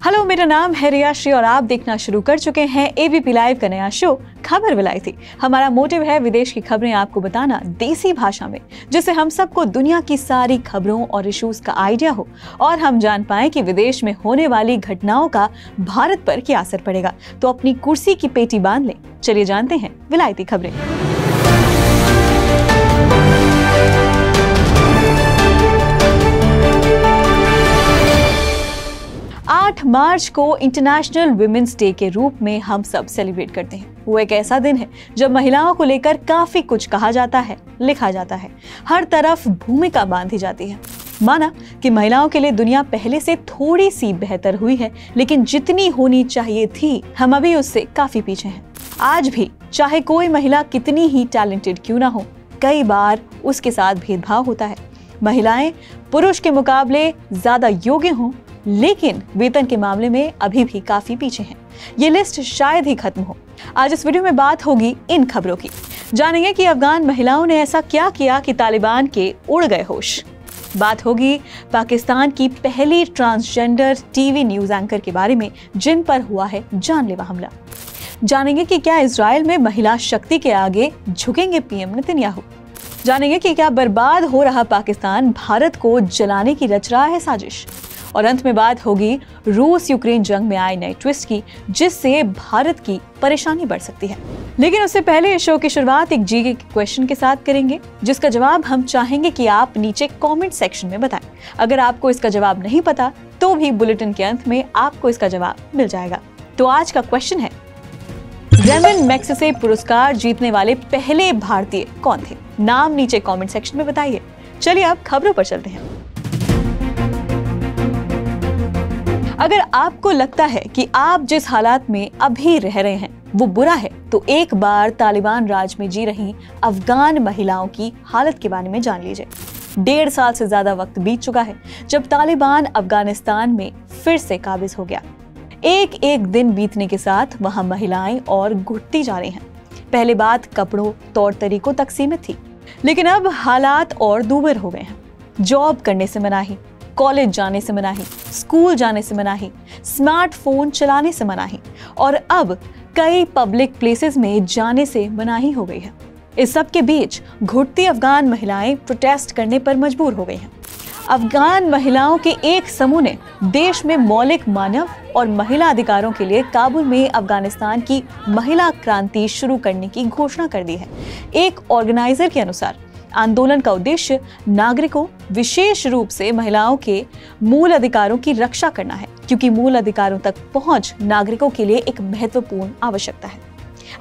Hello, मेरा नाम है रिया श्री और आप देखना शुरू कर चुके हैं एबीपी लाइव का नया शो खबर विलायती। हमारा मोटिव है विदेश की खबरें आपको बताना देसी भाषा में, जिससे हम सबको दुनिया की सारी खबरों और इश्यूज का आइडिया हो और हम जान पाए कि विदेश में होने वाली घटनाओं का भारत पर क्या असर पड़ेगा। तो अपनी कुर्सी की पेटी बांध लें, चलिए जानते हैं विलायती खबरें। 8 मार्च को इंटरनेशनल वुमेन्स डे के रूप में हम सब सेलिब्रेट करते हैं। वो एक ऐसा दिन है जब महिलाओं को लेकर काफी कुछ कहा जाता है, लिखा जाता है, हर तरफ भूमिका बांधी जाती है। माना कि महिलाओं के लिए दुनिया पहले से थोड़ी सी बेहतर हुई है, लेकिन जितनी होनी चाहिए थी हम अभी उससे काफी पीछे हैं। आज भी चाहे कोई महिला कितनी ही टैलेंटेड क्यों ना हो, कई बार उसके साथ भेदभाव होता है। महिलाएं पुरुष के मुकाबले ज्यादा योग्य हों, लेकिन वेतन के मामले में अभी भी काफी पीछे हैं। ये लिस्ट शायद ही खत्म हो। आज इस वीडियो में बात होगी इन खबरों की। जानेंगे कि अफगान महिलाओं ने ऐसा क्या किया कि तालिबान के उड़ गए होश। बात होगी पाकिस्तान की पहली ट्रांसजेंडर टीवी न्यूज एंकर के बारे में, जिन पर हुआ है जानलेवा हमला। जानेंगे कि क्या इजराइल में महिला शक्ति के आगे झुकेंगे पीएम नेतन्याहू। जानेंगे कि क्या बर्बाद हो रहा पाकिस्तान भारत को जलाने की रच रहा है साजिश। और अंत में बात होगी रूस यूक्रेन जंग में आए नए ट्विस्ट की, जिससे भारत की परेशानी बढ़ सकती है। लेकिन उससे पहले इस शो की शुरुआत एक जीके के क्वेश्चन के साथ करेंगे, जिसका जवाब हम चाहेंगे कि आप नीचे कमेंट सेक्शन में बताएं। अगर आपको इसका जवाब नहीं पता तो भी बुलेटिन के अंत में आपको इसका जवाब मिल जाएगा। तो आज का क्वेश्चन है, रेमन मैग्सेसे पुरस्कार जीतने वाले पहले भारतीय कौन थे? नाम नीचे कमेंट सेक्शन में बताइए। चलिए अब खबरों पर चलते हैं। अगर आपको लगता है कि आप जिस हालात में अभी रह रहे हैं वो बुरा है, तो एक बार तालिबान राज में जी रही अफगान महिलाओं की हालत के बारे में जान लीजिए। 1.5 साल से ज्यादा वक्त बीत चुका है जब तालिबान अफगानिस्तान में फिर से काबिज हो गया। एक एक दिन बीतने के साथ वहां महिलाएं और घुटती जा रही हैं। पहले बात कपड़ों, तौर तरीकों तक सीमित थी, लेकिन अब हालात और दूभर हो गए हैं। जॉब करने से मनाही, कॉलेज जाने से मनाही, स्कूल जाने से मनाही, स्मार्टफोन चलाने से मनाही और अब कई पब्लिक प्लेसेस में जाने से मनाही हो गई है। इस सब के बीच घुटती अफगान महिलाएं प्रोटेस्ट करने पर मजबूर हो गई हैं। अफगान महिलाओं के एक समूह ने देश में मौलिक मानव और महिला अधिकारों के लिए काबुल में अफगानिस्तान की महिला क्रांति शुरू करने की घोषणा कर दी है। एक ऑर्गेनाइजर के अनुसार आंदोलन का उद्देश्य नागरिकों, विशेष रूप से महिलाओं के मूल अधिकारों की रक्षा करना है, क्योंकि मूल अधिकारों तक पहुंच नागरिकों के लिए एक महत्वपूर्ण आवश्यकता है।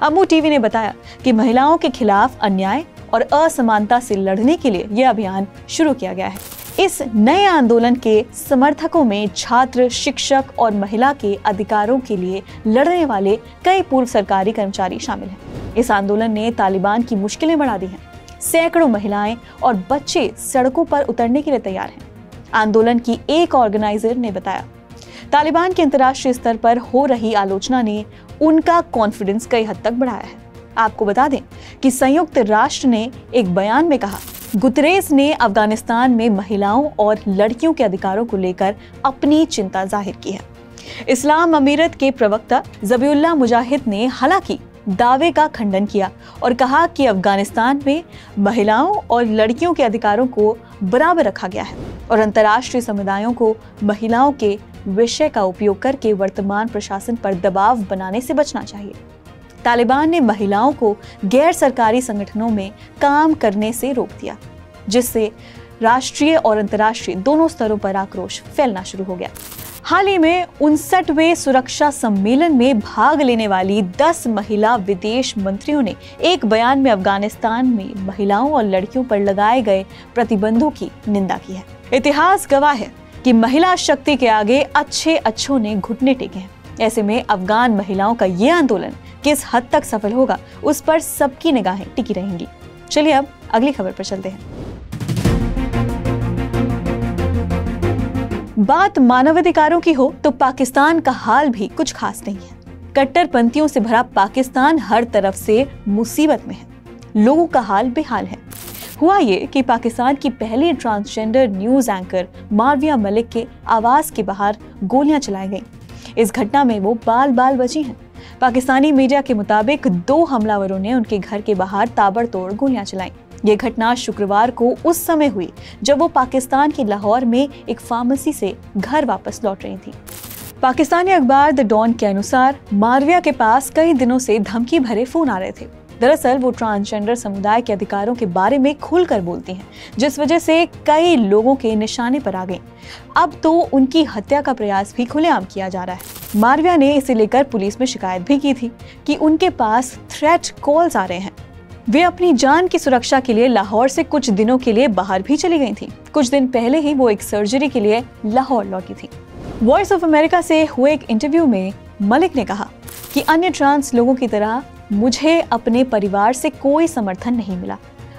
अम्मू टीवी ने बताया कि महिलाओं के खिलाफ अन्याय और असमानता से लड़ने के लिए यह अभियान शुरू किया गया है। इस नए आंदोलन के समर्थकों में छात्र, शिक्षक और महिला के अधिकारों के लिए लड़ने वाले कई पूर्व सरकारी कर्मचारी शामिल हैं। इस आंदोलन ने तालिबान की मुश्किलें बढ़ा दी हैं। सैकड़ों महिलाएं और बच्चे सड़कों पर उतरने के लिए तैयार हैं। आंदोलन की एक ऑर्गेनाइजर ने बताया, तालिबान के अंतर्राष्ट्रीय स्तर पर हो रही आलोचना ने उनका कॉन्फिडेंस कई हद तक बढ़ाया है। आपको बता दें कि संयुक्त राष्ट्र ने एक बयान में कहा, गुतरेस ने अफगानिस्तान में महिलाओं और लड़कियों के अधिकारों को लेकर अपनी चिंता जाहिर की है। इस्लाम अमीरत के प्रवक्ता जबीउल्लाह मुजाहिद ने हालांकि दावे का खंडन किया और कहा कि अफगानिस्तान में महिलाओं और लड़कियों के अधिकारों को बराबर रखा गया है और अंतर्राष्ट्रीय समुदायों को महिलाओं के विषय का उपयोग करके वर्तमान प्रशासन पर दबाव बनाने से बचना चाहिए। तालिबान ने महिलाओं को गैर सरकारी संगठनों में काम करने से रोक दिया, जिससे राष्ट्रीय और अंतर्राष्ट्रीय दोनों स्तरों पर आक्रोश फैलना शुरू हो गया। हाल ही में 59वें सुरक्षा सम्मेलन में भाग लेने वाली 10 महिला विदेश मंत्रियों ने एक बयान में अफगानिस्तान में महिलाओं और लड़कियों पर लगाए गए प्रतिबंधों की निंदा की है। इतिहास गवाह है कि महिला शक्ति के आगे अच्छों ने घुटने टेके हैं। ऐसे में अफगान महिलाओं का ये आंदोलन किस हद तक सफल होगा, उस पर सबकी निगाहें टिकी रहेंगी। चलिए अब अगली खबर पर चलते हैं। बात मानवाधिकारों की हो तो पाकिस्तान का हाल भी कुछ खास नहीं है। कट्टरपंथियों से भरा पाकिस्तान हर तरफ से मुसीबत में है। लोगों का हाल बेहाल है। हुआ ये कि पाकिस्तान की पहली ट्रांसजेंडर न्यूज एंकर मारविया मलिक के आवास के बाहर गोलियां चलाई गईं। इस घटना में वो बाल बाल बची हैं। पाकिस्तानी मीडिया के मुताबिक 2 हमलावरों ने उनके घर के बाहर ताबड़तोड़ गोलियां चलाईं। ये घटना शुक्रवार को उस समय हुई जब वो पाकिस्तान के लाहौर में एक फार्मेसी से घर वापस लौट रही थी। पाकिस्तानी अखबार द डॉन के अनुसार मारविया के पास कई दिनों से धमकी भरे फोन आ रहे थे। दरअसल वो ट्रांसजेंडर समुदाय के अधिकारों के बारे में खुलकर बोलती हैं, जिस वजह से कई लोगों के निशाने पर आ गई। अब तो उनकी हत्या का प्रयास भी खुलेआम किया जा रहा है। मारविया ने इसे लेकर पुलिस में शिकायत भी की थी कि उनके पास थ्रेट कॉल्स आ रहे हैं। वे अपनी जान की सुरक्षा के लिए लाहौर से कुछ दिनों के लिए बाहर भी चली गई थी। कुछ दिन पहले ही वो एक सर्जरी के लिए लाहौर लौटी थी। वॉइस ऑफ अमेरिका से हुए एक इंटरव्यू में मलिक ने कहा कि अन्य ट्रांस लोगों की तरह मुझे अपने परिवार से कोई समर्थन नहीं मिला।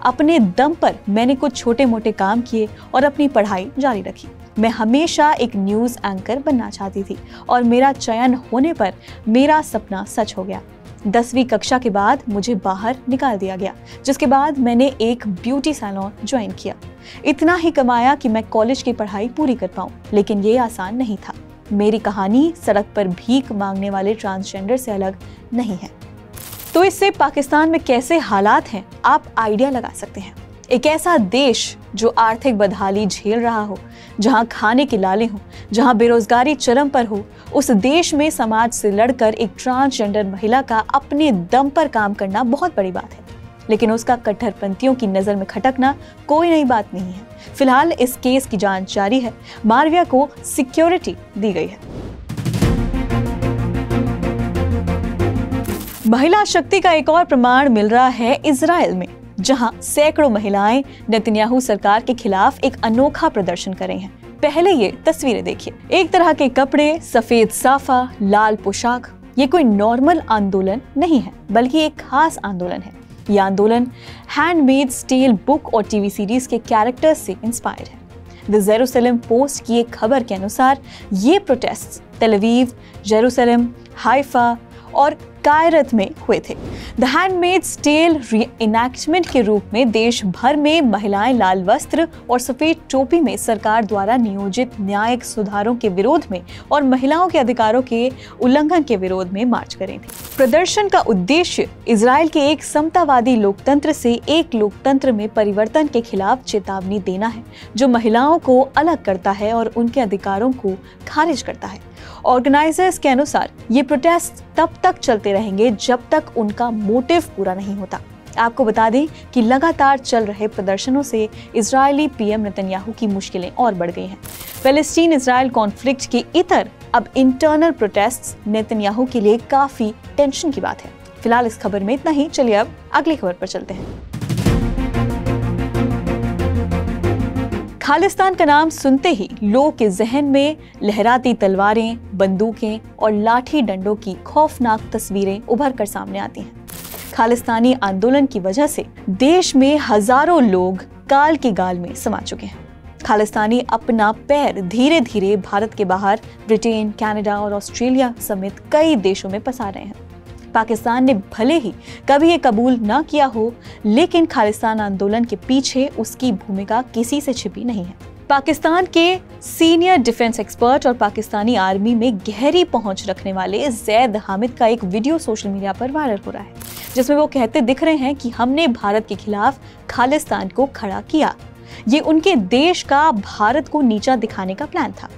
अपने दम पर मैंने कुछ छोटे मोटे काम किए और अपनी पढ़ाई जारी रखी। मैं हमेशा एक न्यूज़ एंकर बनना चाहती थी और मेरा चयन होने पर मेरा सपना सच हो गया। 10वीं कक्षा के बाद मुझे बाहर निकाल दिया गया, जिसके बाद मैंने एक ब्यूटी सैलून ज्वाइन किया। इतना ही कमाया कि मैं कॉलेज की पढ़ाई पूरी कर पाऊं, लेकिन ये आसान नहीं था। मेरी कहानी सड़क पर भीख मांगने वाले ट्रांसजेंडर से अलग नहीं है। तो इससे पाकिस्तान में कैसे हालात हैं, आप आइडिया लगा सकते हैं। एक ऐसा देश जो आर्थिक बदहाली झेल रहा हो, जहां खाने के लाले हो, जहां बेरोजगारी चरम पर हो, उस देश में समाज से लड़कर एक ट्रांसजेंडर महिला का अपने दम पर काम करना बहुत बड़ी बात है। लेकिन उसका कट्टरपंथियों की नजर में खटकना कोई नई बात नहीं है। फिलहाल इस केस की जांच जारी है। मारविया को सिक्योरिटी दी गई है। महिला शक्ति का एक और प्रमाण मिल रहा है इजराइल में, जहां सैकड़ों महिलाएं नेतन्याहू सरकार के खिलाफ एक अनोखा प्रदर्शन कर रही हैं। पहले ये तस्वीरें देखिए। एक तरह के कपड़े, सफेद साफा, लाल पोशाक। ये कोई नॉर्मल आंदोलन नहीं है, बल्कि एक खास आंदोलन है। यह आंदोलन हैंडमेड्स टेल बुक और टीवी सीरीज के कैरेक्टर्स से इंस्पायर्ड है। द जेरूसलम पोस्ट की एक खबर के अनुसार ये प्रोटेस्ट तेल अवीव, जेरूसलम, हाइफा और कायरत में हुए थे। द हैंडमेड्स टेल रीइनैक्टमेंट के रूप में देश भर में महिलाएं लाल वस्त्र और सफेद टोपी में सरकार द्वारा नियोजित न्यायिक सुधारों के विरोध में और महिलाओं के अधिकारों के उल्लंघन के विरोध में मार्च कर रही थी। प्रदर्शन का उद्देश्य इजराइल के एक समतावादी लोकतंत्र से एक लोकतंत्र में परिवर्तन के खिलाफ चेतावनी देना है, जो महिलाओं को अलग करता है और उनके अधिकारों को खारिज करता है। ऑर्गेनाइजर्स के अनुसार ये प्रोटेस्ट तब तक चलते रहेंगे जब तक उनका मोटिव पूरा नहीं होता। आपको बता दें कि लगातार चल रहे प्रदर्शनों से इजरायली पीएम नेतन्याहू की मुश्किलें और बढ़ गई हैं। पैलेस्टीन इजराइल कॉन्फ्लिक्ट के इतर अब इंटरनल प्रोटेस्ट्स नेतन्याहू के लिए काफी टेंशन की बात है। फिलहाल इस खबर में इतना ही। चलिए अब अगली खबर पर चलते हैं। खालिस्तान का नाम सुनते ही लोगों के जहन में लहराती तलवारें, बंदूकें और लाठी डंडों की खौफनाक तस्वीरें उभर कर सामने आती हैं। खालिस्तानी आंदोलन की वजह से देश में हजारों लोग काल की गाल में समा चुके हैं। खालिस्तानी अपना पैर धीरे धीरे भारत के बाहर ब्रिटेन, कनाडा और ऑस्ट्रेलिया समेत कई देशों में पसार रहे हैं। पाकिस्तान ने भले ही कभी ये कबूल ना किया हो, लेकिन खालिस्तान आंदोलन के पीछे उसकी भूमिका किसी से छिपी नहीं है। पाकिस्तान के सीनियर डिफेंस एक्सपर्ट और पाकिस्तानी आर्मी में गहरी पहुंच रखने वाले जैद हामिद का एक वीडियो सोशल मीडिया पर वायरल हो रहा है, जिसमें वो कहते दिख रहे हैं कि हमने भारत के खिलाफ खालिस्तान को खड़ा किया। ये उनके देश का भारत को नीचा दिखाने का प्लान था।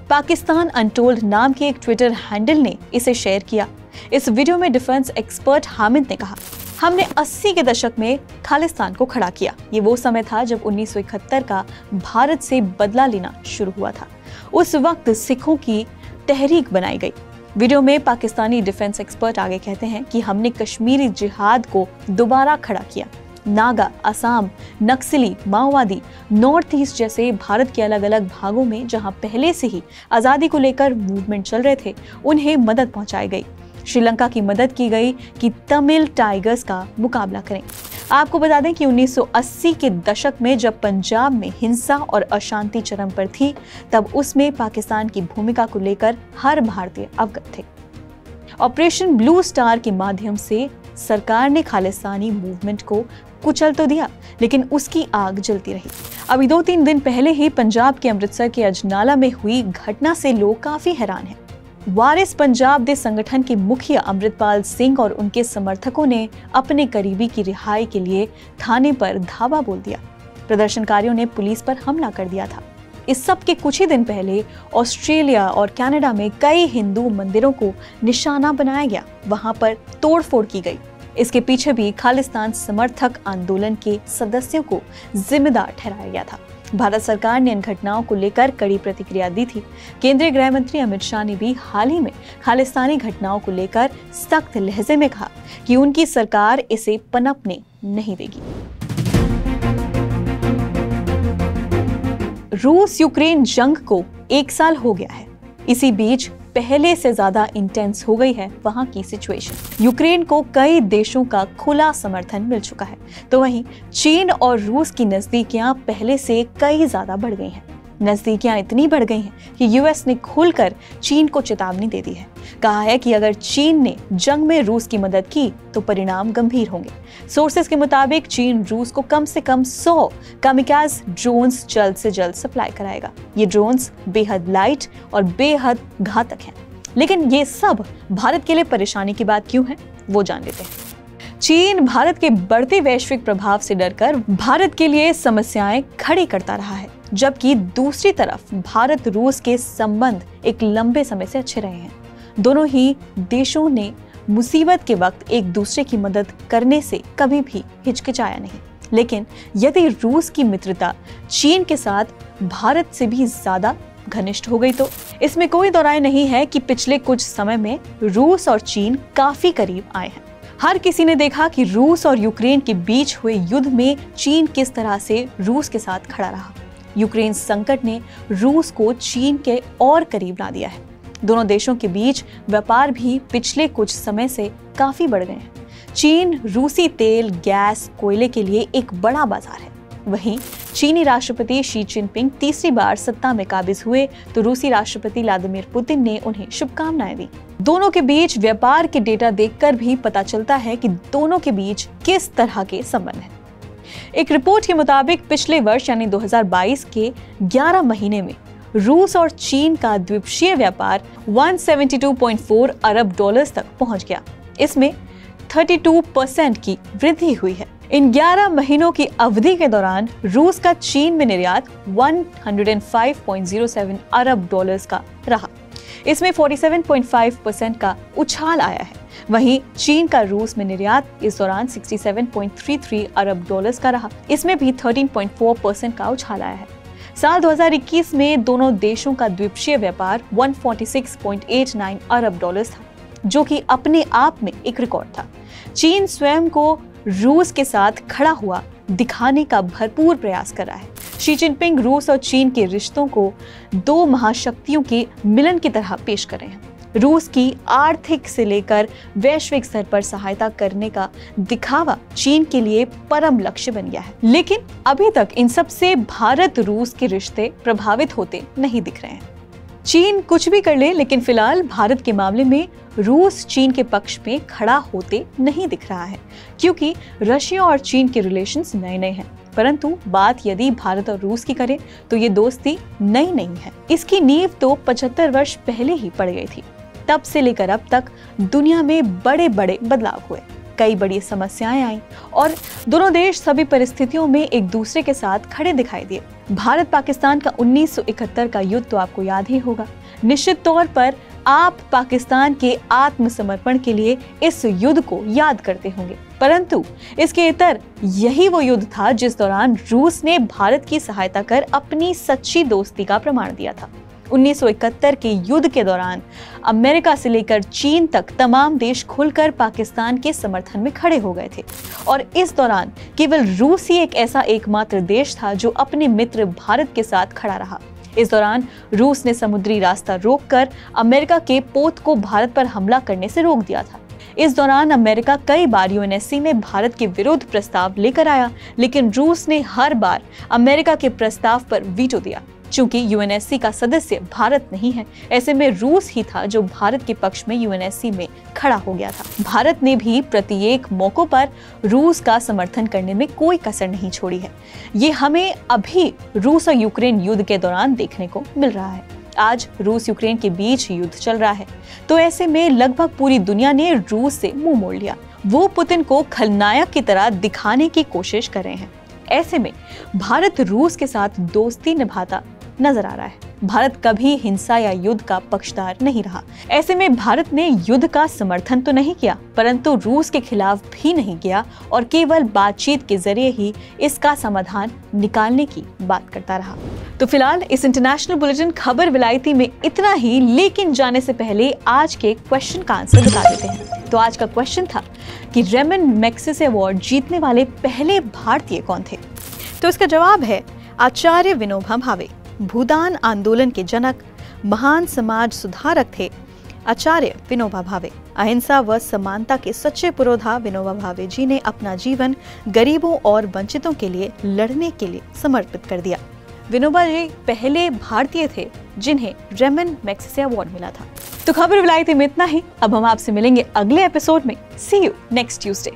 पाकिस्तान अनटोल्ड नाम के एक ट्विटर हैंडल ने इसे शेयर किया। इस वीडियो में डिफेंस एक्सपर्ट हामिद ने कहा, हमने 80 के दशक में खालिस्तान को खड़ा किया। ये वो समय था जब 1971 का भारत से बदला लेना शुरू हुआ था। उस वक्त सिखों की तहरीक बनाई गई। वीडियो में पाकिस्तानी डिफेंस एक्सपर्ट आगे कहते हैं कि हमने कश्मीरी जिहाद को दोबारा खड़ा किया। नागा, असम, नक्सली, माओवादी, नॉर्थ ईस्ट जैसे भारत के अलग अलग भागों में जहां पहले से ही आज़ादी को लेकर मूवमेंट चल रहे थे, उन्हें मदद पहुंचाई गई। श्रीलंका की मदद की गई कि तमिल टाइगर्स का मुकाबला करें। आपको बता दें कि 1980 के दशक में जब पंजाब में हिंसा और अशांति चरम पर थी, तब उसमें पाकिस्तान की भूमिका को लेकर हर भारतीय अवगत थे। ऑपरेशन ब्लू स्टार के माध्यम से सरकार ने खालिस्तानी मूवमेंट को कुचल तो दिया, लेकिन उसकी आग जलती रही। अभी 2-3 दिन पहले ही पंजाब के अमृतसर के अजनाला में हुई घटना से लोग काफी हैरान हैं। वारिस पंजाब दे संगठन के मुखिया अमृतपाल सिंह और उनके समर्थकों ने अपने करीबी की रिहाई के लिए थाने पर धावा बोल दिया। प्रदर्शनकारियों ने पुलिस पर हमला कर दिया था। इस सब के कुछ ही दिन पहले ऑस्ट्रेलिया और कनाडा में कई हिंदू मंदिरों को निशाना बनाया गया, वहां पर तोड़फोड़ की गई। इसके पीछे भी खालिस्तान समर्थक आंदोलन के सदस्यों को जिम्मेदार ठहराया गया था। भारत सरकार ने इन घटनाओं को लेकर कड़ी प्रतिक्रिया दी थी। केंद्रीय गृह मंत्री अमित शाह ने भी हाल ही में खालिस्तानी घटनाओं को लेकर सख्त लहजे में कहा कि उनकी सरकार इसे पनपने नहीं देगी। रूस यूक्रेन जंग को 1 साल हो गया है। इसी बीच पहले से ज्यादा इंटेंस हो गई है वहां की सिचुएशन। यूक्रेन को कई देशों का खुला समर्थन मिल चुका है, तो वहीं चीन और रूस की नजदीकियां पहले से कई ज्यादा बढ़ गई हैं। नजदीकियां इतनी बढ़ गई हैं कि यूएस ने खुलकर चीन को चेतावनी दे दी है। कहा है कि अगर चीन ने जंग में रूस की मदद की तो परिणाम गंभीर होंगे। सोर्सेस के मुताबिक चीन रूस को कम से कम 100 कामिकाज़ ड्रोन्स जल्द से जल्द सप्लाई कराएगा। ये ड्रोन्स बेहद लाइट और बेहद घातक हैं। लेकिन ये सब भारत के लिए परेशानी की बात क्यों है, वो जान लेते हैं। चीन भारत के बढ़ते वैश्विक प्रभाव से डरकर भारत के लिए समस्याएं खड़ी करता रहा है, जबकि दूसरी तरफ भारत रूस के संबंध एक लंबे समय से अच्छे रहे हैं। दोनों ही देशों ने मुसीबत के वक्त एक दूसरे की मदद करने से कभी भी हिचकिचाया नहीं। लेकिन यदि रूस की मित्रता चीन के साथ भारत से भी ज्यादा घनिष्ठ हो गई तो इसमें कोई दो राय नहीं है कि पिछले कुछ समय में रूस और चीन काफी करीब आए हैं। हर किसी ने देखा कि रूस और यूक्रेन के बीच हुए युद्ध में चीन किस तरह से रूस के साथ खड़ा रहा। यूक्रेन संकट ने रूस को चीन के और करीब ला दिया है। दोनों देशों के बीच व्यापार भी पिछले कुछ समय से काफी बढ़ गए हैं। चीन रूसी तेल, गैस, कोयले के लिए एक बड़ा बाजार है। वहीं चीनी राष्ट्रपति शी जिनपिंग तीसरी बार सत्ता में काबिज हुए तो रूसी राष्ट्रपति व्लादिमीर पुतिन ने उन्हें शुभकामनाएं दी। दोनों के बीच व्यापार के डेटा देखकर भी पता चलता है कि दोनों के बीच किस तरह के संबंध हैं। एक रिपोर्ट के मुताबिक पिछले वर्ष यानी 2022 के 11 महीने में रूस और चीन का द्विपक्षीय व्यापार 172.4 अरब डॉलर्स तक पहुंच गया। इसमें 32% की वृद्धि हुई है। इन 11 महीनों की अवधि के दौरान रूस का चीन में निर्यात 105.07 अरब डॉलर्स का रहा। इसमें 47.5% का उछाल आया है। वहीं चीन का रूस में निर्यात इस दौरान 67.33 अरब डॉलर्स का रहा। इसमें भी 13.4% का उछाल आया है। साल 2021 में दोनों देशों का द्विपक्षीय व्यापार 146.89 अरब डॉलर्स था, जो कि अपने आप में एक रिकॉर्ड था। चीन स्वयं को रूस के साथ खड़ा हुआ दिखाने का भरपूर प्रयास कर रहा है। शी जिनपिंग रूस और चीन के रिश्तों को दो महाशक्तियों के मिलन की तरह पेश कर रहे हैं। रूस की आर्थिक से लेकर वैश्विक स्तर पर सहायता करने का दिखावा चीन के लिए परम लक्ष्य बन गया है। लेकिन अभी तक इन सब से भारत रूस के रिश्ते प्रभावित होते नहीं दिख रहे हैं। चीन कुछ भी कर ले, लेकिन फिलहाल भारत के मामले में रूस चीन के पक्ष में खड़ा होते नहीं दिख रहा है, क्योंकि रशिया और चीन के रिलेशंस नए नए हैं। परंतु बात यदि भारत और रूस की करें तो ये दोस्ती नई नहीं है। इसकी नींव तो 75 वर्ष पहले ही पड़ गई थी। तब से लेकर अब तक दुनिया में बड़े बड़े बदलाव हुए, कई बड़ी समस्याएं आईं और दोनों देश सभी परिस्थितियों में एक दूसरे के साथ खड़े दिखाई दिए। भारत पाकिस्तान का 1971 का युद्ध तो आपको याद ही होगा। निश्चित तौर पर आप पाकिस्तान के आत्मसमर्पण के लिए इस युद्ध को याद करते होंगे, परंतु इसके इतर यही वो युद्ध था जिस दौरान रूस ने भारत की सहायता कर अपनी सच्ची दोस्ती का प्रमाण दिया था। 1971 के युद्ध के दौरान अमेरिका से लेकर चीन तक तमाम देश खुलकर पाकिस्तान के समर्थन में खड़े हो गए थे और इस दौरान केवल रूस ही एक ऐसा एकमात्र देश था जो अपने मित्र भारत के साथ खड़ा रहा। इस दौरान रूस ने समुद्री रास्ता रोककर अमेरिका के पोत को भारत पर हमला करने से रोक दिया था। इस दौरान अमेरिका कई बार यूएनएससी में भारत के विरुद्ध प्रस्ताव लेकर आया, लेकिन रूस ने हर बार अमेरिका के प्रस्ताव पर वीटो दिया। चूंकि यूएनएससी का सदस्य भारत नहीं है, ऐसे में रूस ही था जो भारत के पक्ष में यूएनएससी में खड़ा हो गया था। भारत ने भी प्रत्येक मौकों पर रूस का समर्थन करने में कोई कसर नहीं छोड़ी है। ये हमें अभी रूस और यूक्रेन युद्ध के दौरान देखने को मिल रहा है। आज रूस यूक्रेन के बीच युद्ध चल रहा है, तो ऐसे में लगभग पूरी दुनिया ने रूस से मुंह मोड़ लिया। वो पुतिन को खलनायक की तरह दिखाने की कोशिश कर रहे हैं। ऐसे में भारत रूस के साथ दोस्ती निभाता नजर आ रहा है। भारत कभी हिंसा या युद्ध का पक्षधर नहीं रहा। ऐसे में भारत ने युद्ध का समर्थन तो नहीं किया, परंतु रूस के खिलाफ भी नहीं किया और केवल बातचीत के जरिए ही इसका समाधान निकालने की बात करता रहा। तो फिलहाल इस इंटरनेशनल बुलेटिन खबर विलायती में इतना ही, लेकिन जाने से पहले आज के क्वेश्चन का आंसर बता देते हैं। तो आज का क्वेश्चन था कि रेमन मैग्सेसे अवार्ड जीतने वाले पहले भारतीय कौन थे? तो इसका जवाब है आचार्य विनोबा भावे। भूदान आंदोलन के जनक, महान समाज सुधारक थे आचार्य विनोबा भावे। अहिंसा व समानता के सच्चे पुरोधा विनोबा भावे जी ने अपना जीवन गरीबों और वंचितों के लिए लड़ने के लिए समर्पित कर दिया। विनोबा जी पहले भारतीय थे जिन्हें रेमन मैग्सेसे अवार्ड मिला था। तो खबर विलायती में इतना ही। अब हम आपसे मिलेंगे अगले एपिसोड में। सी यू नेक्स्ट ट्यूसडे।